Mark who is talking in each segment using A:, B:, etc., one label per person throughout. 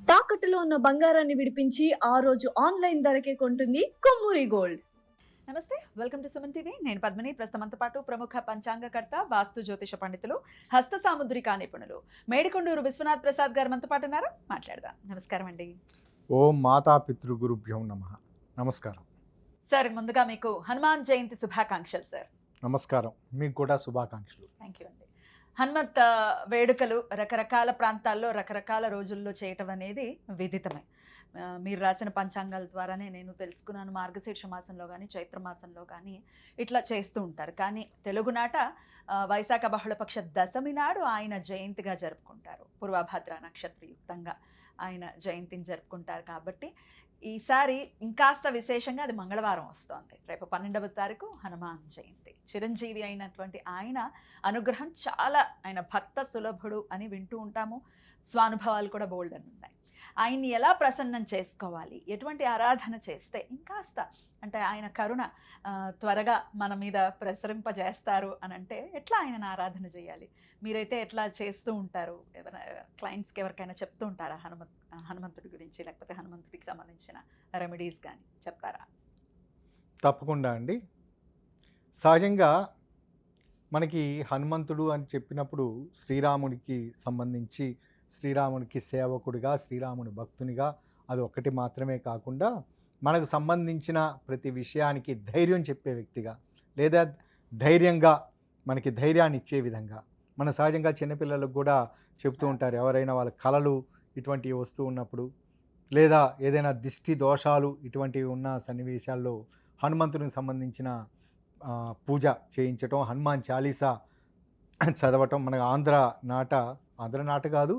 A: తాకట్టులో ఉన్న బంగారాన్ని విడిపించి ఆ రోజు ఆన్లైన్ ధరకే కొంటుంది కొమ్మూరి గోల్డ్.
B: నమస్తే, వెల్కమ్ టు సుమన్ టీవీ. నేను పద్మిని. ప్రస్తుతంతో పాటు ప్రముఖ పంచాంగకర్త, వాస్తు జ్యోతిష పండితులు, హస్త సాముద్రికా నిపుణులు మేడికొండూరు విశ్వనాథ్ ప్రసాద్ గారు మనతో పాటు ఉన్నారు. మాట్లాడదాం. నమస్కారం అండి.
C: ఓం మాతా పితృగురుభ్యో నమః. నమస్కారం.
B: సార్, ముందుగా మీకు హనుమాన్ జయంతి శుభాకాంక్షలు సార్.
C: నమస్కారం, మీకు కూడా శుభాకాంక్షలు.
B: థ్యాంక్ యూ అండి. హనుమత్ వేడుకలు రకరకాల ప్రాంతాల్లో రకరకాల రోజుల్లో చేయటం అనేది విదితమే. మీరు రాసిన పంచాంగాల ద్వారానే నేను తెలుసుకున్నాను. మార్గశీర్ష మాసంలో కానీ చైత్ర మాసంలో కానీ ఇట్లా చేస్తూ ఉంటారు. కానీ తెలుగునాట వైశాఖ బహుళపక్ష దశమి నాడు ఆయన జయంతిగా జరుపుకుంటారు. పూర్వభద్ర నక్షత్రయుక్తంగా ఆయన జయంతిని జరుపుకుంటారు. కాబట్టి ఈసారి ఇంకాస్త విశేషంగా అది మంగళవారం వస్తోంది. రేపు 12వ తారీఖు హనుమాన్ జయంతి. చిరంజీవి అయినటువంటి ఆయన అనుగ్రహం చాలా, ఆయన భక్త సులభుడు అని వింటూ ఉంటాము. స్వానుభవాలు కూడా బోల్డ్ అని ఉన్నాయి. ఆయన్ని ఎలా ప్రసన్నం చేసుకోవాలి, ఎటువంటి ఆరాధన చేస్తే ఇంకాస్త అంటే ఆయన కరుణ త్వరగా మన మీద ప్రసరింపజేస్తారు అని అంటే ఎట్లా ఆయనను ఆరాధన చేయాలి? మీరైతే ఎట్లా చేస్తూ ఉంటారు? ఎవరైనా క్లయింట్స్కి ఎవరికైనా చెప్తూ ఉంటారా హనుమంతుడి గురించి, లేకపోతే హనుమంతుడికి సంబంధించిన రెమెడీస్ కానీ చెప్తారా?
C: తప్పకుండా అండి. సహజంగా మనకి హనుమంతుడు అని చెప్పినప్పుడు శ్రీరాముడికి సంబంధించి, శ్రీరాముడికి సేవకుడిగా, శ్రీరాముడి భక్తునిగా అది ఒక్కటి మాత్రమే కాకుండా మనకు సంబంధించిన ప్రతి విషయానికి ధైర్యం చెప్పే వ్యక్తిగా, లేదా ధైర్యంగా మనకి ధైర్యాన్ని ఇచ్చే విధంగా మన సహజంగా చిన్నపిల్లలకు కూడా చెప్తూ ఉంటారు. ఎవరైనా వాళ్ళ కళలు ఇటువంటివి వస్తూ ఉన్నప్పుడు, లేదా ఏదైనా దిష్టి దోషాలు ఇటువంటివి ఉన్న సన్నివేశాల్లో హనుమంతునికి సంబంధించిన పూజ చేయించటం, హనుమాన్ చాలీసా చదవటం. మన ఆంధ్ర నాట కాదు,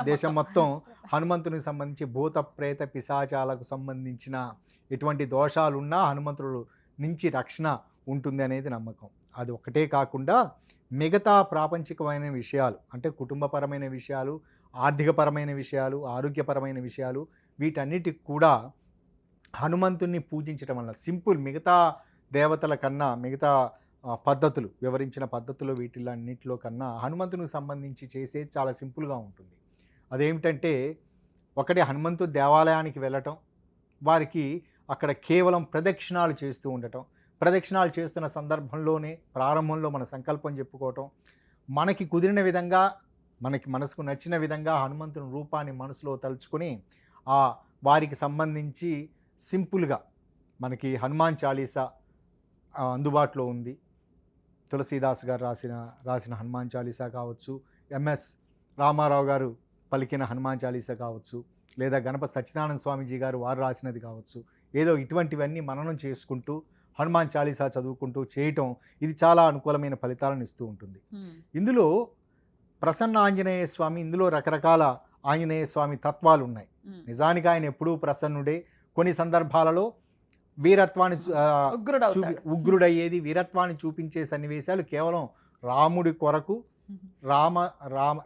C: దేశం మొత్తం హనుమంతునికి సంబంధించి భూత ప్రేత పిశాచాలకు సంబంధించిన ఎటువంటి దోషాలున్నా హనుమంతుడు నుంచి రక్షణ ఉంటుంది అనేది నమ్మకం. అది ఒకటే కాకుండా మిగతా ప్రాపంచికమైన విషయాలు, అంటే కుటుంబపరమైన విషయాలు, ఆర్థికపరమైన విషయాలు, ఆరోగ్యపరమైన విషయాలు, వీటన్నిటికి కూడా హనుమంతుణ్ణి పూజించడం వల్ల సింపుల్, మిగతా దేవతల కన్నా, మిగతా పద్ధతులు వివరించిన పద్ధతులు వీటిలన్నిటిలో కన్నా హనుమంతునికి సంబంధించి చేసేది చాలా సింపుల్గా ఉంటుంది. అదేమిటంటే, ఒకటి హనుమంతుడు దేవాలయానికి వెళ్ళటం, వారికి అక్కడ కేవలం ప్రదక్షిణాలు చేస్తూ ఉండటం, ప్రదక్షిణాలు చేస్తున్న సందర్భంలోనే ప్రారంభంలో మన సంకల్పం చెప్పుకోవటం, మనకి కుదిరిన విధంగా, మనకి మనసుకు నచ్చిన విధంగా హనుమంతుని రూపాన్ని మనసులో తలుచుకొని వారికి సంబంధించి సింపుల్గా మనకి హనుమాన్ చాలీసా అందుబాటులో ఉంది. తులసీదాస్ గారు రాసిన హనుమాన్ చాలీసా కావచ్చు, ఎంఎస్ రామారావు గారు పలికిన హనుమాన్ చాలీసా కావచ్చు, లేదా గణపతి సత్యనారాయణ స్వామీజీ గారు వారు రాసినది కావచ్చు, ఏదో ఇటువంటివన్నీ మననం చేసుకుంటూ హనుమాన్ చాలీసా చదువుకుంటూ చేయటం, ఇది చాలా అనుకూలమైన ఫలితాలను ఇస్తూ ఉంటుంది. ఇందులో ప్రసన్న ఆంజనేయ స్వామి, ఇందులో రకరకాల ఆంజనేయ స్వామి తత్వాలు ఉన్నాయి. నిజానికి ఆయన ఎప్పుడూ ప్రసన్నుడే. కొన్ని సందర్భాలలో వీరత్వాన్ని ఉగ్రుడయ్యేది, వీరత్వాన్ని చూపించే సన్నివేశాలు కేవలం రాముడి కొరకు,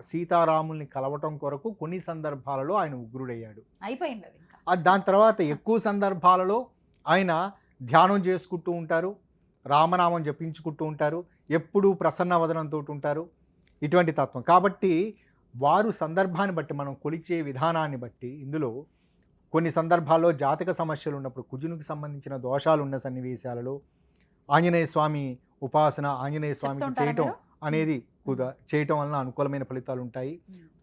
C: సీతారాముల్ని కలవటం కొరకు కొన్ని సందర్భాలలో ఆయన ఉగ్రుడయ్యాడు.
B: అయిపోయింది.
C: దాని తర్వాత ఎక్కువ సందర్భాలలో ఆయన ధ్యానం చేసుకుంటూ ఉంటారు, రామనామం జపించుకుంటూ ఉంటారు, ఎప్పుడూ ప్రసన్న వదనంతో ఉంటారు. ఇటువంటి తత్వం కాబట్టి వారు సందర్భాన్ని బట్టి, మనం కొలిచే విధానాన్ని బట్టి, ఇందులో కొన్ని సందర్భాల్లో జాతక సమస్యలు ఉన్నప్పుడు, కుజునికి సంబంధించిన దోషాలు ఉన్న సన్నివేశాలలో ఆంజనేయ స్వామి ఉపాసన, ఆంజనేయ స్వామికి చేయటం అనేది చేయటం వలన అనుకూలమైన ఫలితాలు ఉంటాయి.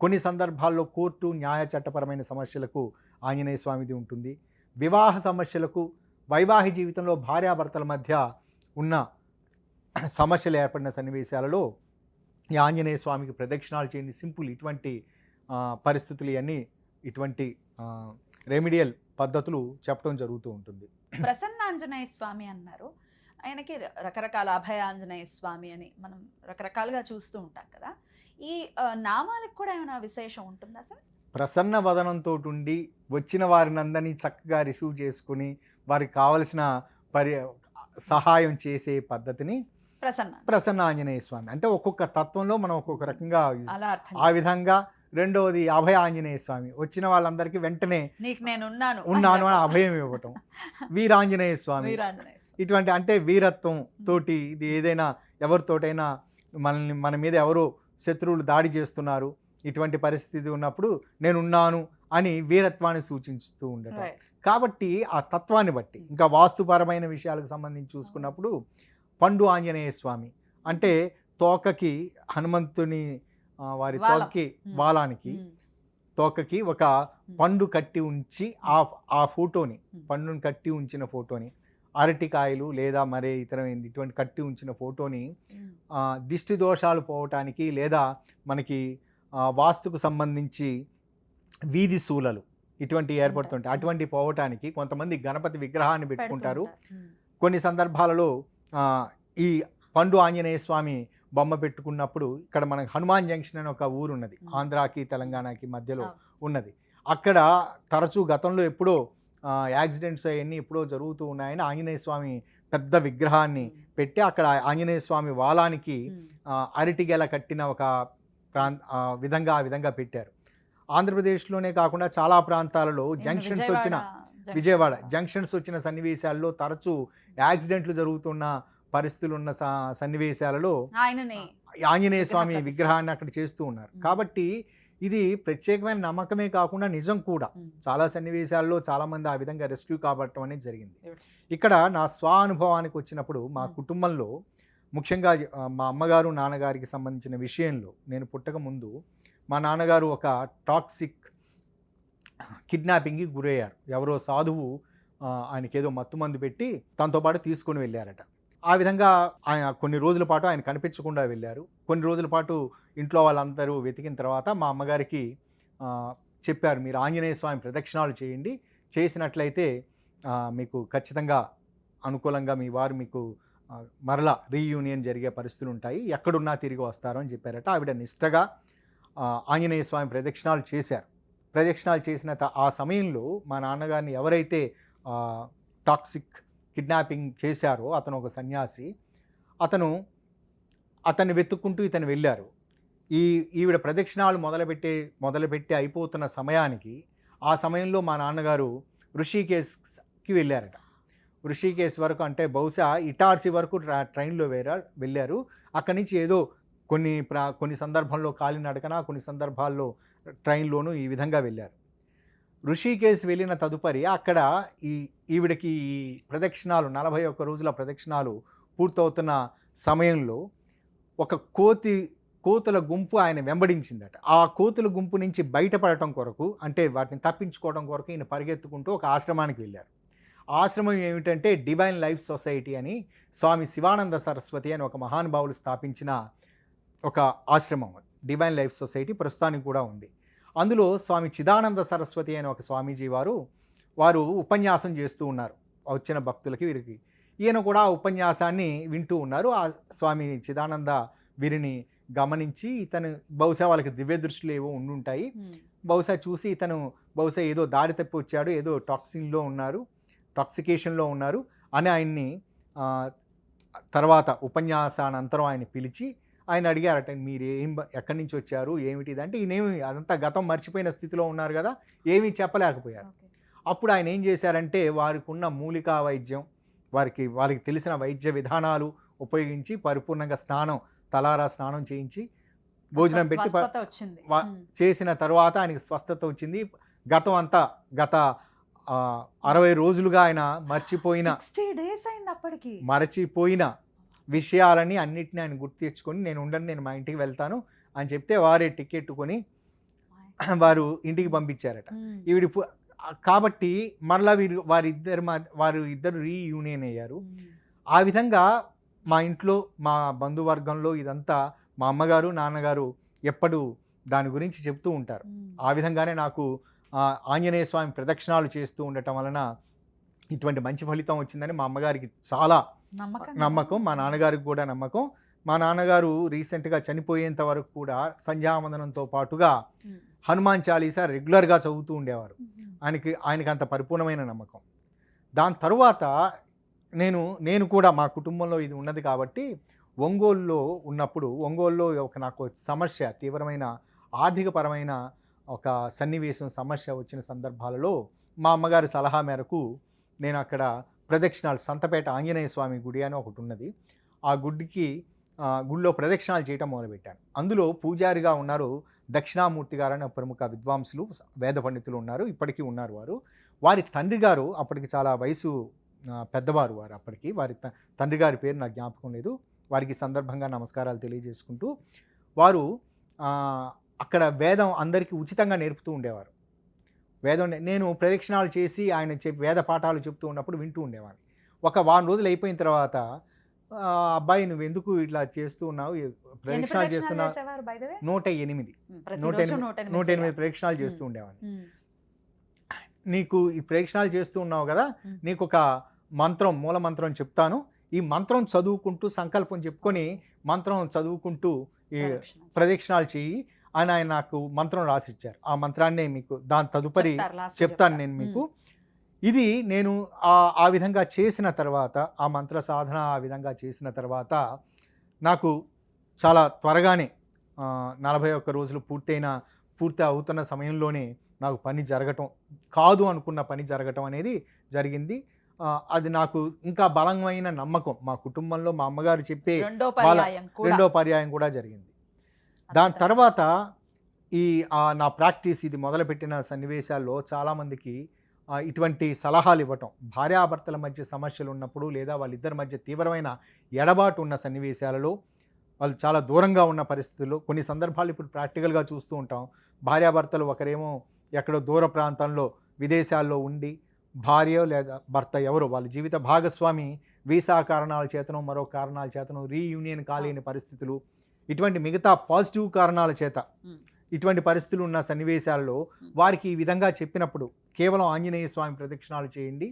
C: కొన్ని సందర్భాల్లో కోర్టు, న్యాయ చట్టపరమైన సమస్యలకు ఆంజనేయ స్వామిది ఉంటుంది. వివాహ సమస్యలకు, వైవాహిక జీవితంలో భార్యాభర్తల మధ్య ఉన్న సమస్యలు ఏర్పడిన సన్నివేశాలలో ఈ ఆంజనేయ స్వామికి ప్రదక్షిణాలు చేయండి. సింపుల్, ఇటువంటి పరిస్థితులు అన్నీ ఇటువంటి రెమిడియల్ పద్ధతులు చెప్పడం జరుగుతూ ఉంటుంది.
B: ప్రసన్న ఆంజనేయ స్వామి అన్నారు. ఆయనకి రకరకాల అభయ ఆంజనేయ స్వామి అని మనం రకరకాలుగా చూస్తూ ఉంటాం కదా. ఈ నామాలకు కూడా ఏమైనా విశేషం ఉంటుందా సార్?
C: ప్రసన్న వదనంతో ఉండి వచ్చిన వారిని అందరినీ చక్కగా రిసీవ్ చేసుకుని వారికి కావలసిన సహాయం చేసే పద్ధతిని ప్రసన్న ఆంజనేయ స్వామి అంటే, ఒక్కొక్క తత్వంలో మనం ఒక్కొక్క రకంగా ఆ విధంగా. రెండవది అభయ ఆంజనేయ స్వామి, వచ్చిన వాళ్ళందరికీ వెంటనే ఉన్నాను అని అభయం ఇవ్వటం. వీరాంజనేయ స్వామి ఇటువంటి, అంటే వీరత్వం తోటి, ఇది ఏదైనా ఎవరితోటైనా మన మీద ఎవరో శత్రువులు దాడి చేస్తున్నారు, ఇటువంటి పరిస్థితి ఉన్నప్పుడు నేనున్నాను అని వీరత్వాన్ని సూచిస్తూ ఉండటం.
B: రైట్.
C: కాబట్టి ఆ తత్వాన్ని బట్టి ఇంకా వాస్తుపరమైన విషయాలకు సంబంధించి చూసుకున్నప్పుడు పండు ఆంజనేయ స్వామి అంటే తోకకి హనుమంతుని వారి
B: వాలం.
C: తోకకి వాలానికి తోకకి ఒక పండు కట్టి ఉంచి ఆ ఫోటోని పండుని కట్టి ఉంచిన ఫోటోని అరటికాయలు లేదా మరే ఇతరమైంది ఇటువంటి కట్టి ఉంచిన ఫోటోని దిష్టి దోషాలు పోవటానికి లేదా మనకి వాస్తుకు సంబంధించి వీధి శూలలు ఇటువంటి ఏర్పడుతుంటాయి. అటువంటి పోవటానికి కొంతమంది గణపతి విగ్రహాన్ని పెట్టుకుంటారు. కొన్ని సందర్భాలలో ఈ పండు ఆంజనేయ స్వామి బొమ్మ పెట్టుకున్నప్పుడు ఇక్కడ మనకు హనుమాన్ జంక్షన్ అని ఒక ఊరు ఉన్నది, ఆంధ్రాకి తెలంగాణకి మధ్యలో ఉన్నది. అక్కడ తరచూ గతంలో ఎప్పుడో యాక్సిడెంట్స్ అవన్నీ ఎప్పుడో జరుగుతూ ఉన్నాయని ఆంజనేయ స్వామి పెద్ద విగ్రహాన్ని పెట్టి అక్కడ ఆంజనేయ స్వామి వాలానికి అరటిగెల కట్టిన ఒక ఆ విధంగా పెట్టారు. ఆంధ్రప్రదేశ్లోనే కాకుండా చాలా ప్రాంతాలలో జంక్షన్స్ వచ్చిన విజయవాడ జంక్షన్స్ వచ్చిన సన్నివేశాల్లో తరచూ యాక్సిడెంట్లు జరుగుతున్న పరిస్థితులు ఉన్న సన్నివేశాలలో ఆంజనేయ స్వామి విగ్రహాన్ని అక్కడ చేస్తూ ఉన్నారు. కాబట్టి ఇది ప్రత్యేకమైన నమ్మకమే కాకుండా నిజం కూడా. చాలా సన్నివేశాల్లో చాలామంది ఆ విధంగా రెస్క్యూ కాబట్టడం అనేది జరిగింది. ఇక్కడ నా స్వానుభవానికి వచ్చినప్పుడు మా కుటుంబంలో ముఖ్యంగా మా అమ్మగారు నాన్నగారికి సంబంధించిన విషయంలో నేను పుట్టక ముందు మా నాన్నగారు ఒక టాక్సిక్ కిడ్నాపింగ్కి గురయ్యారు. ఎవరో సాధువు ఆయనకి ఏదో మత్తుమందు పెట్టి తనతో పాటు తీసుకొని వెళ్ళారట. ఆ విధంగా ఆయన కొన్ని రోజుల పాటు ఆయన కనిపించకుండా వెళ్ళారు. కొన్ని రోజుల పాటు ఇంట్లో వాళ్ళందరూ వెతికిన తర్వాత మా అమ్మగారికి చెప్పారు, మీరు ఆంజనేయ స్వామి ప్రదక్షిణాలు చేయండి, చేసినట్లయితే మీకు ఖచ్చితంగా అనుకూలంగా మీ వారు మీకు మరలా రీయూనియన్ జరిగే పరిస్థితులు ఉంటాయి, ఎక్కడున్నా తిరిగి వస్తారు అని చెప్పారట. ఆవిడ నిష్టగా ఆంజనేయ స్వామి ప్రదక్షిణాలు చేశారు. ప్రదక్షిణాలు చేసిన ఆ సమయంలో మా నాన్నగారిని ఎవరైతే టాక్సిక్ కిడ్నాపింగ్ చేశారో అతను ఒక సన్యాసి, అతన్ని వెతుక్కుంటూ ఇతను వెళ్ళారు. ఈవిడ ప్రదక్షిణాలు మొదలుపెట్టి అయిపోతున్న సమయానికి ఆ సమయంలో మా నాన్నగారు ఋషికేశ్కి వెళ్ళారట. ఋషికేశ్ వరకు అంటే బహుశా ఇటార్సీ వరకు ట్రైన్లో వెళ్ళారు. అక్కడి నుంచి ఏదో కొన్ని సందర్భంలో కాలినడకన, కొన్ని సందర్భాల్లో ట్రైన్లోనూ ఈ విధంగా వెళ్ళారు. ఋషికేశ్ వెళ్ళిన తదుపరి అక్కడ ఈవిడకి ఈ ప్రదక్షిణాలు 41 రోజుల ప్రదక్షిణాలు పూర్తవుతున్న సమయంలో ఒక కోతుల గుంపు ఆయన వెంబడించిందట. ఆ కోతుల గుంపు నుంచి బయటపడటం కొరకు, అంటే వాటిని తప్పించుకోవడం కొరకు ఈయన పరిగెత్తుకుంటూ ఒక ఆశ్రమానికి వెళ్ళారు. ఆశ్రమం ఏమిటంటే డివైన్ లైఫ్ సొసైటీ అని స్వామి శివానంద సరస్వతి అని ఒక మహానుభావులు స్థాపించిన ఒక ఆశ్రమం. డివైన్ లైఫ్ సొసైటీ ప్రస్తుతానికి కూడా ఉంది. అందులో స్వామి చిదానంద సరస్వతి అనే ఒక స్వామీజీ వారు ఉపన్యాసం చేస్తూ ఉన్నారు వచ్చిన భక్తులకి. వీరికి ఈయన కూడా ఆ ఉపన్యాసాన్ని వింటూ ఉన్నారు. ఆ స్వామి చిదానంద వీరిని గమనించి ఇతను బహుశా వాళ్ళకి దివ్య దృష్టిలు ఏవో ఉండుంటాయి, బహుశా చూసి ఇతను బహుశా ఏదో దారి తప్పి వచ్చాడు, ఏదో టాక్సికేషన్లో ఉన్నారు అని ఆయన్ని తర్వాత ఉపన్యాసానంతరం ఆయన పిలిచి ఆయన అడిగారట, మీరు ఎక్కడి నుంచి వచ్చారు, ఏమిటి అంటే ఈయనేమి అదంతా గతం మర్చిపోయిన స్థితిలో ఉన్నారు కదా, ఏమీ చెప్పలేకపోయారు. అప్పుడు ఆయన ఏం చేశారంటే వారికి ఉన్న మూలికా వైద్యం, వారికి తెలిసిన వైద్య విధానాలు ఉపయోగించి పరిపూర్ణంగా తలారా స్నానం చేయించి భోజనం పెట్టి చేసిన తర్వాత ఆయనకి స్వస్థత వచ్చింది. గత 60 రోజులుగా ఆయన మరచిపోయిన విషయాలని అన్నిటిని ఆయన గుర్తు తెచ్చుకొని నేను మా ఇంటికి వెళ్తాను అని చెప్తే వారే టికెట్ కొని వారు ఇంటికి పంపించారట. ఈవిడి కాబట్టి మరలా వారు ఇద్దరు రీయూనియన్ అయ్యారు. ఆ విధంగా మా ఇంట్లో మా బంధువర్గంలో ఇదంతా మా అమ్మగారు నాన్నగారు ఎప్పుడు దాని గురించి చెప్తూ ఉంటారు. ఆ విధంగానే నాకు ఆంజనేయ స్వామి ప్రదక్షిణాలు చేస్తూ ఉండటం వలన ఇటువంటి మంచి ఫలితం వచ్చిందని మా అమ్మగారికి చాలా నమ్మకం, మా నాన్నగారికి కూడా నమ్మకం. మా నాన్నగారు రీసెంట్గా చనిపోయేంత వరకు కూడా సంధ్యావందనంతో పాటుగా హనుమాన్ చాలీసా రెగ్యులర్గా చదువుతూ ఉండేవారు. ఆయనకి అంత పరిపూర్ణమైన నమ్మకం. దాని తరువాత నేను కూడా మా కుటుంబంలో ఇది ఉన్నది కాబట్టి ఒంగోలులో ఉన్నప్పుడు నాకు సమస్య, తీవ్రమైన ఆర్థికపరమైన ఒక సమస్య వచ్చిన సందర్భాలలో మా అమ్మగారి సలహా మేరకు నేను అక్కడ ప్రదక్షిణాలు, సంతపేట ఆంజనేయ స్వామి గుడి అని ఒకటి ఉన్నది, ఆ గుడికి గుళ్ళో ప్రదక్షిణాలు చేయటం మొదలుపెట్టాను. అందులో పూజారిగా ఉన్నారు దక్షిణామూర్తి గారు అని ప్రముఖ విద్వాంసులు, వేద పండితులు ఉన్నారు. ఇప్పటికీ ఉన్నారు వారు. వారి తండ్రి గారు అప్పటికి చాలా వయసు పెద్దవారు వారు అప్పటికి. వారి తండ్రి గారి పేరు నాకు జ్ఞాపకం లేదు. వారికి సందర్భంగా నమస్కారాలు తెలియజేసుకుంటూ వారు అక్కడ వేదం అందరికీ ఉచితంగా నేర్పుతూ ఉండేవారు. వేదం నేను ప్రదక్షిణాలు చేసి ఆయన వేద పాఠాలు చెప్తూ ఉన్నప్పుడు వింటూ ఉండేవాడిని. ఒక వారం రోజులు అయిపోయిన తర్వాత అబ్బాయి నువ్వు ఎందుకు ఇట్లా చేస్తూ ఉన్నావు, ప్రదక్షిణాలు చేస్తున్నావు? 108 ప్రదక్షిణాలు చేస్తూ ఉండేవాడిని. నీకు ఈ ప్రదక్షిణాలు చేస్తూ ఉన్నావు కదా, నీకు ఒక మంత్రం, మూల మంత్రం చెప్తాను. ఈ మంత్రం చదువుకుంటూ సంకల్పం చెప్పుకొని మంత్రం చదువుకుంటూ ఈ ప్రదక్షిణాలు చెయ్యి అని ఆయన నాకు మంత్రం రాసిచ్చారు. ఆ మంత్రాన్ని మీకు దాని తదుపరి చెప్తాను నేను మీకు. ఇది నేను ఆ విధంగా చేసిన తర్వాత, ఆ మంత్ర సాధన ఆ విధంగా చేసిన తర్వాత నాకు చాలా త్వరగానే 41 రోజులు పూర్తి అవుతున్న సమయంలోనే నాకు పని జరగటం, కాదు అనుకున్న పని జరగటం అనేది జరిగింది. అది నాకు ఇంకా బలమైన నమ్మకం. మా కుటుంబంలో మా అమ్మగారు చెప్పే రెండో పర్యాయం కూడా జరిగింది. దాని తర్వాత నా ప్రాక్టీస్ ఇది మొదలుపెట్టిన సన్నివేశాల్లో చాలామందికి ఇటువంటి సలహాలు ఇవ్వటం, భార్యాభర్తల మధ్య సమస్యలు ఉన్నప్పుడు లేదా వాళ్ళిద్దరి మధ్య తీవ్రమైన ఎడబాటు ఉన్న సన్నివేశాలలో, వాళ్ళు చాలా దూరంగా ఉన్న పరిస్థితుల్లో, కొన్ని సందర్భాలు ఇప్పుడు ప్రాక్టికల్గా చూస్తూ ఉంటాం. భార్యాభర్తలు ఒకరేమో ఎక్కడో దూర ప్రాంతంలో విదేశాల్లో ఉండి, భార్య లేదా భర్త ఎవరో వాళ్ళ జీవిత భాగస్వామి వీసా కారణాల చేతనో మరో కారణాల చేతనో రీయూనియన్ కాలేని పరిస్థితులు, ఇటువంటి మిగతా పాజిటివ్ కారణాల చేత ఇటువంటి పరిస్థితులు ఉన్న సన్నివేశాల్లో వారికి ఈ విధంగా చెప్పినప్పుడు కేవలం ఆంజనేయ స్వామి ప్రదక్షిణాలు చేయండి.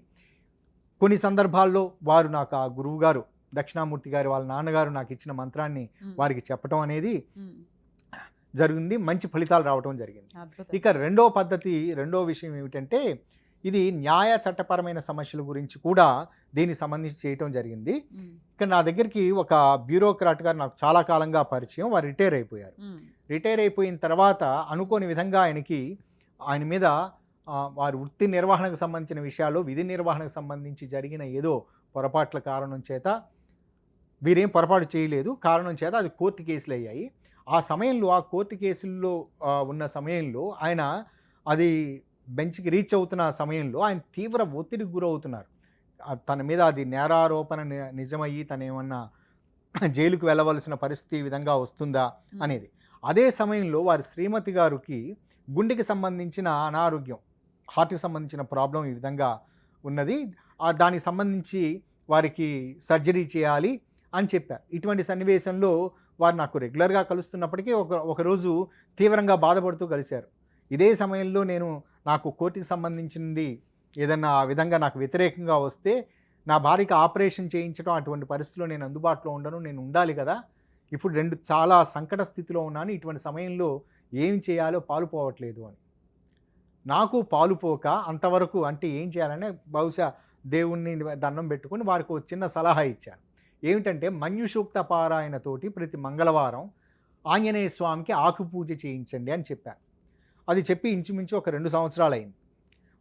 C: కొన్ని సందర్భాల్లో వారు నాకు ఆ గురువు గారు దక్షిణామూర్తి గారు వాళ్ళ నాన్నగారు నాకు ఇచ్చిన మంత్రాన్ని వారికి చెప్పడం అనేది జరిగింది. మంచి ఫలితాలు రావడం జరిగింది. ఇక రెండో విషయం ఏమిటంటే, ఇది న్యాయ చట్టపరమైన సమస్యల గురించి కూడా దీనికి సంబంధించి చేయటం జరిగింది. ఇక నా దగ్గరికి ఒక బ్యూరోక్రాట్ గారు నాకు చాలా కాలంగా పరిచయం. వారు రిటైర్ అయిపోయారు. రిటైర్ అయిపోయిన తర్వాత అనుకోని విధంగా ఆయన మీద వారి వృత్తి నిర్వహణకు సంబంధించిన విషయాలు, విధి నిర్వహణకు సంబంధించి జరిగిన ఏదో పొరపాట్ల కారణం చేత, వీరేం పొరపాటు చేయలేదు, కారణం చేత అది కోర్టు కేసులు అయ్యాయి. ఆ సమయంలో ఆ కోర్టు కేసుల్లో ఉన్న సమయంలో ఆయన అది బెంచ్కి రీచ్ అవుతున్న సమయంలో ఆయన తీవ్ర ఒత్తిడికి గురవుతున్నారు. తన మీద అది నేరారోపణ నిజమయ్యి తను ఏమన్నా జైలుకు వెళ్ళవలసిన పరిస్థితి ఈ విధంగా వస్తుందా అనేది. అదే సమయంలో వారి శ్రీమతి గారికి గుండెకి సంబంధించిన అనారోగ్యం, హార్ట్కి సంబంధించిన ప్రాబ్లం ఈ విధంగా ఉన్నది, దానికి సంబంధించి వారికి సర్జరీ చేయాలి అని చెప్పారు. ఇటువంటి సన్నివేశంలో వారు నాకు రెగ్యులర్గా కలుస్తున్నప్పటికీ ఒకరోజు తీవ్రంగా బాధపడుతూ కలిశారు. ఇదే సమయంలో నాకు కోర్టుకి సంబంధించింది ఏదన్నా ఆ విధంగా నాకు వ్యతిరేకంగా వస్తే నా భార్యకి ఆపరేషన్ చేయించడం, అటువంటి పరిస్థితిలో నేను అందుబాటులో ఉండను, నేను ఉండాలి కదా, ఇప్పుడు చాలా సంకట స్థితిలో ఉన్నాను, ఇటువంటి సమయంలో ఏం చేయాలో పాలుపోవట్లేదు అని. నాకు పాలుపోక అంతవరకు అంటే ఏం చేయాలని బహుశా దేవుణ్ణి దండం పెట్టుకుని వారికి ఒక చిన్న సలహా ఇచ్చాను. ఏమిటంటే మన్యుసూక్త పారాయణతోటి ప్రతి మంగళవారం ఆంజనేయ స్వామికి ఆకు పూజ చేయించండి అని చెప్పాను. అది చెప్పి ఇంచుమించు ఒక 2 సంవత్సరాలు అయింది.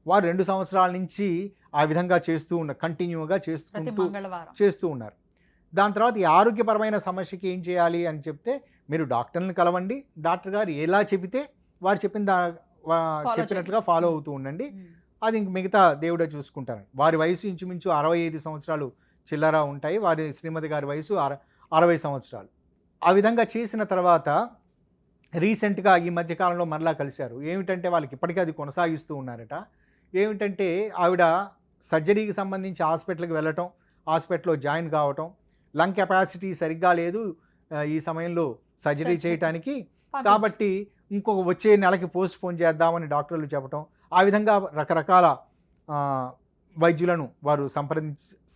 C: వారు 2 సంవత్సరాల నుంచి ఆ విధంగా కంటిన్యూగా చేస్తూ ఉన్నారు. దాని తర్వాత ఈ ఆరోగ్యపరమైన సమస్యకి ఏం చేయాలి అని చెప్తే, మీరు డాక్టర్ని కలవండి, డాక్టర్ గారు ఎలా చెబితే వారు చెప్పినట్లుగా ఫాలో అవుతూ ఉండండి, అది ఇంక మిగతా దేవుడే చూసుకుంటారని. వారి వయసు ఇంచుమించు 65 సంవత్సరాలు చిల్లర ఉంటాయి, వారి శ్రీమతి గారి వయసు 60 సంవత్సరాలు. ఆ విధంగా చేసిన తర్వాత రీసెంట్గా ఈ మధ్యకాలంలో మరలా కలిశారు. ఏమిటంటే వాళ్ళకి ఇప్పటికీ అది కొనసాగిస్తూ ఉన్నారట. ఏమిటంటే ఆవిడ సర్జరీకి సంబంధించి హాస్పిటల్కి వెళ్ళటం, హాస్పిటల్లో జాయిన్ కావటం, లంగ్ కెపాసిటీ సరిగ్గా లేదు ఈ సమయంలో సర్జరీ చేయటానికి, కాబట్టి వచ్చే నెలకి పోస్ట్ పోన్ చేద్దామని డాక్టర్లు చెప్పటం, ఆ విధంగా రకరకాల వైద్యులను వారు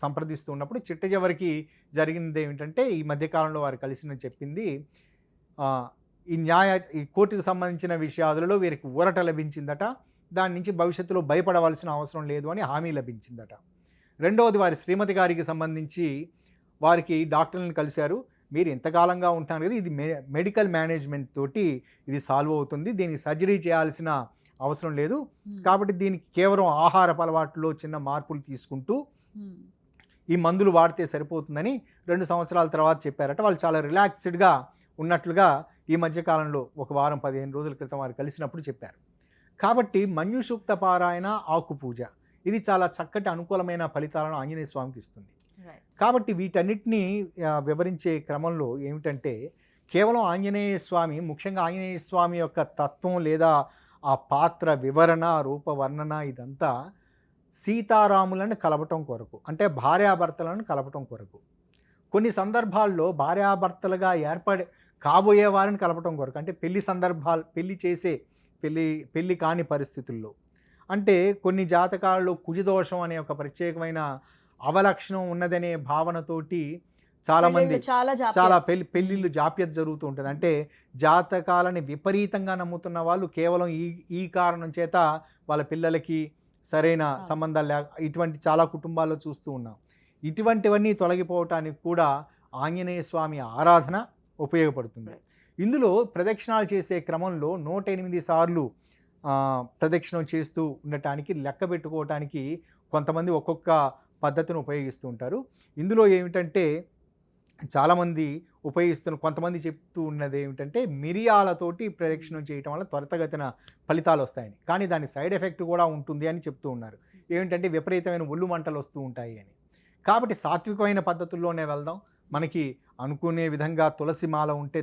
C: సంప్రదిస్తూ ఉన్నప్పుడు చిట్ట చివరికి జరిగినది ఏమిటంటే, ఈ మధ్యకాలంలో వారు కలిసినని చెప్పింది, ఈ కోర్టుకు సంబంధించిన విషయాలలో వీరికి ఊరట లభించిందట, దాని నుంచి భవిష్యత్తులో భయపడవలసిన అవసరం లేదు అని హామీ లభించిందట. రెండవది వారి శ్రీమతి గారికి సంబంధించి వారికి డాక్టర్లను కలిశారు. మీరు ఎంతకాలంగా ఉంటున్నారు కదా, ఇది మెడికల్ మేనేజ్మెంట్ తోటి ఇది సాల్వ్ అవుతుంది, దీనికి సర్జరీ చేయాల్సిన అవసరం లేదు, కాబట్టి దీనికి కేవలం ఆహారపు అలవాట్లో చిన్న మార్పులు తీసుకుంటూ ఈ మందులు వాడితే సరిపోతుందని 2 సంవత్సరాల తర్వాత చెప్పారట. వాళ్ళు చాలా రిలాక్స్డ్గా ఉన్నట్లుగా ఈ మధ్యకాలంలో ఒక వారం 15 రోజుల క్రితం వారు కలిసినప్పుడు చెప్పారు. కాబట్టి మన్యుసూక్త పారాయణ, ఆకు పూజ ఇది చాలా చక్కటి అనుకూలమైన ఫలితాలను ఆంజనేయ స్వామికి ఇస్తుంది. కాబట్టి వీటన్నిటినీ వివరించే క్రమంలో ఏమిటంటే కేవలం ఆంజనేయ స్వామి, ముఖ్యంగా ఆంజనేయ స్వామి యొక్క తత్వం లేదా ఆ పాత్ర వివరణ, రూపవర్ణన ఇదంతా సీతారాములను కలపటం కొరకు, అంటే భార్యాభర్తలను కలపటం కొరకు. కొన్ని సందర్భాల్లో భార్యాభర్తలుగా కాబోయే వారిని కలపటం కొరకు, అంటే పెళ్లి కాని పరిస్థితుల్లో, అంటే కొన్ని జాతకాలలో కుజదోషం అనే ఒక ప్రత్యేకమైన అవలక్షణం ఉన్నదనే భావనతోటి చాలామంది చాలా పెళ్ళిళ్ళు జాప్యత జరుగుతూ ఉంటుంది. అంటే జాతకాలని విపరీతంగా నమ్ముతున్న వాళ్ళు కేవలం ఈ కారణం చేత వాళ్ళ పిల్లలకి సరైన సంబంధాలు ఇటువంటి చాలా కుటుంబాల్లో చూస్తూ ఉన్నాం. ఇటువంటివన్నీ తొలగిపోవటానికి కూడా ఆంజనేయ స్వామి ఆరాధన ఉపయోగపడుతుంది. ఇందులో ప్రదక్షిణాలు చేసే క్రమంలో 108 సార్లు ప్రదక్షిణం చేస్తూ ఉండటానికి, లెక్క పెట్టుకోవటానికి కొంతమంది ఒక్కొక్క పద్ధతిని ఉపయోగిస్తూ ఉంటారు. ఇందులో ఏమిటంటే చాలామంది కొంతమంది చెప్తూ ఉన్నది ఏమిటంటే మిరియాలతోటి ప్రదక్షిణం చేయటం వల్ల త్వరితగతిన ఫలితాలు వస్తాయని, కానీ దాని సైడ్ ఎఫెక్ట్ కూడా ఉంటుంది అని చెప్తూ ఉన్నారు. ఏమిటంటే విపరీతమైన ఒళ్ళు మంటలు వస్తూ ఉంటాయి అని. కాబట్టి సాత్వికమైన పద్ధతుల్లోనే వెళ్దాం. మనకి అనుకునే విధంగా తులసి మాల ఉంటే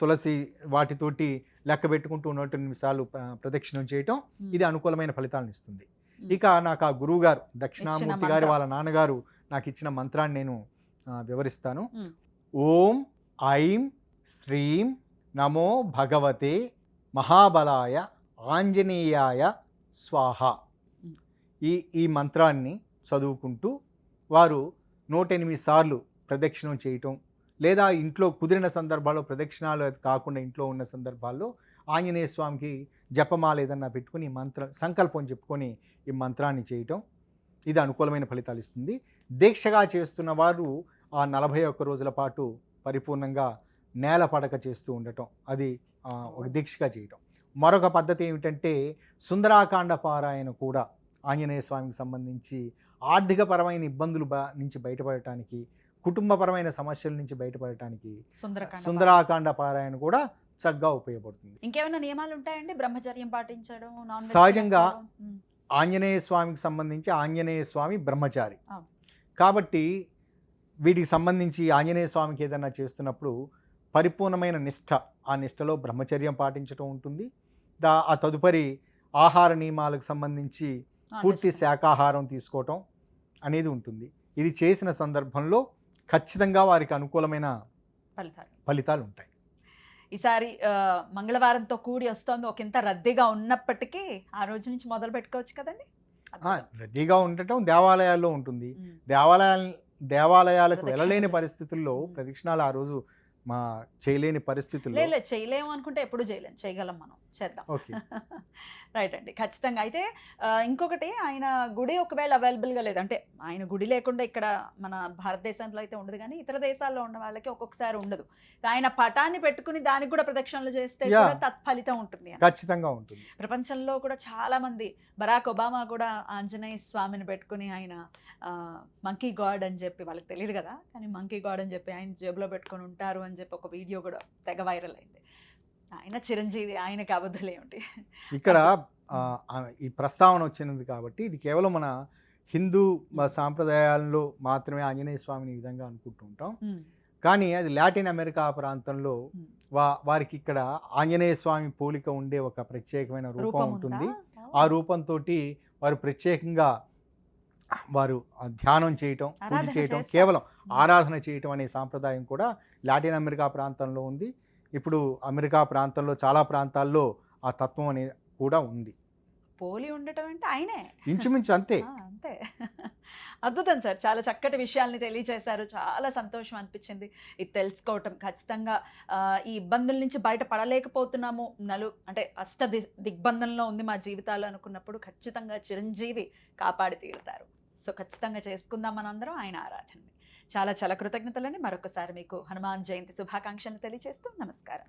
C: తులసి వాటితోటి లెక్క పెట్టుకుంటూ 108 నిమిషాలు ప్రదక్షిణం చేయటం ఇది అనుకూలమైన ఫలితాలను ఇస్తుంది. ఇక నాకు ఆ గురువు గారు దక్షిణామూర్తి గారు వాళ్ళ నాన్నగారు నాకు ఇచ్చిన మంత్రాన్ని నేను వివరిస్తాను. ఓం ఐం శ్రీం నమో భగవతే మహాబలాయ ఆంజనేయాయ స్వాహ. ఈ మంత్రాన్ని చదువుకుంటూ వారు 108 సార్లు ప్రదక్షిణం చేయటం, లేదా ఇంట్లో కుదిరిన సందర్భాల్లో ప్రదక్షిణాలు కాకుండా ఇంట్లో ఉన్న సందర్భాల్లో ఆంజనేయ స్వామికి జపమాల ఏదన్నా పెట్టుకుని సంకల్పం చెప్పుకొని ఈ మంత్రాన్ని చేయటం ఇది అనుకూలమైన ఫలితాలు ఇస్తుంది. దీక్షగా చేస్తున్న వారు ఆ 41 రోజుల పాటు పరిపూర్ణంగా నేల పడక చేస్తూ ఉండటం, అది ఒక దీక్షగా చేయటం. మరొక పద్ధతి ఏమిటంటే సుందరాకాండ పారాయణ కూడా ఆంజనేయ స్వామికి సంబంధించి ఆర్థికపరమైన ఇబ్బందులు నుంచి బయటపడటానికి, కుటుంబపరమైన సమస్యల నుంచి బయటపడటానికి సుందరాకాండ పారాయణ కూడా చక్కగా ఉపయోగపడుతుంది.
B: ఇంకేమైనా నియమాలు ఉంటాయండి? బ్రహ్మచర్యం పాటించడం
C: సహజంగా ఆంజనేయ స్వామికి సంబంధించి ఆంజనేయ స్వామి బ్రహ్మచారి కాబట్టి వీటికి సంబంధించి ఆంజనేయ స్వామికి ఏదైనా చేస్తున్నప్పుడు పరిపూర్ణమైన నిష్ఠ, ఆ నిష్ఠలో బ్రహ్మచర్యం పాటించడం ఉంటుంది. ఆ తదుపరి ఆహార నియమాలకు సంబంధించి పూర్తి శాకాహారం తీసుకోవటం అనేది ఉంటుంది. ఇది చేసిన సందర్భంలో ఖచ్చితంగా వారికి అనుకూలమైన ఫలితాలు ఉంటాయి.
B: ఈసారి మంగళవారంతో కూడి వస్తుంది, ఒకంత రద్దీగా ఉన్నప్పటికీ ఆ రోజు నుంచి మొదలు పెట్టుకోవచ్చు కదండి.
C: రద్దీగా ఉండటం దేవాలయాల్లో ఉంటుంది. దేవాలయాలకు వెళ్ళలేని పరిస్థితుల్లో ప్రదక్షిణాలు ఆ రోజు చేయలేని పరిస్థితుల్లో
B: చేయలేము అనుకుంటే ఎప్పుడు చేయగలం, మనం చేద్దాం. రైట్ అండి, ఖచ్చితంగా. అయితే ఇంకొకటి, ఆయన గుడి ఒకవేళ అవైలబుల్గా లేదు అంటే, ఆయన గుడి లేకుండా ఇక్కడ మన భారతదేశంలో అయితే ఉండదు, కానీ ఇతర దేశాల్లో ఉన్న వాళ్ళకి ఒక్కొక్కసారి ఉండదు. ఆయన పటాన్ని పెట్టుకుని దానికి కూడా ప్రదక్షిణలు చేస్తే తత్ఫలితం ఉంటుంది,
C: ఖచ్చితంగా ఉంటుంది.
B: ప్రపంచంలో కూడా చాలా మంది, బరాక్ ఒబామా కూడా ఆంజనేయ స్వామిని పెట్టుకుని ఆయన మంకీ గాడ్ అని చెప్పి, వాళ్ళకి తెలియదు కదా, కానీ మంకీ గాడ్ అని చెప్పి ఆయన జేబులో పెట్టుకొని ఉంటారు అని చెప్పి ఒక వీడియో కూడా తెగ వైరల్ అయింది. ఆయన చిరంజీవి, ఆయనకి అబద్ధాలు ఏమిటి?
C: ఇక్కడ ఈ ప్రస్తావన వచ్చినది కాబట్టి ఇది కేవలం మన హిందూ సాంప్రదాయాల్లో మాత్రమే ఆంజనేయ స్వామిని ఈ విధంగా అనుకుంటూ ఉంటాం, కానీ అది లాటిన్ అమెరికా ప్రాంతంలో వారికి ఇక్కడ ఆంజనేయ స్వామి పోలిక ఉండే ఒక ప్రత్యేకమైన రూపం ఉంటుంది. ఆ రూపంతో వారు ప్రత్యేకంగా వారు ధ్యానం చేయటం, పూజ చేయటం, కేవలం ఆరాధన చేయటం అనే సాంప్రదాయం కూడా లాటిన్ అమెరికా ప్రాంతంలో ఉంది. ఇప్పుడు అమెరికా ప్రాంతంలో చాలా ప్రాంతాల్లో ఆ తత్వం అనేది కూడా ఉంది.
B: పోలి ఉండటం అంటే ఆయనే
C: ఇంచుమించు అంతే.
B: అద్భుతం సార్, చాలా చక్కటి విషయాల్ని తెలియజేశారు. చాలా సంతోషం అనిపించింది ఇది తెలుసుకోవటం. ఖచ్చితంగా ఈ ఇబ్బందుల నుంచి బయటపడలేకపోతున్నాము, అంటే దిగ్బంధంలో ఉంది మా జీవితాలు అనుకున్నప్పుడు ఖచ్చితంగా చిరంజీవి కాపాడి తీరుతారు. సో ఖచ్చితంగా చేసుకుందాం మనందరం ఆయన ఆరాధనని. చాలా చాలా కృతజ్ఞతలని మరొకసారి మీకు హనుమాన్ జయంతి శుభాకాంక్షలు తెలియజేస్తూ నమస్కారం.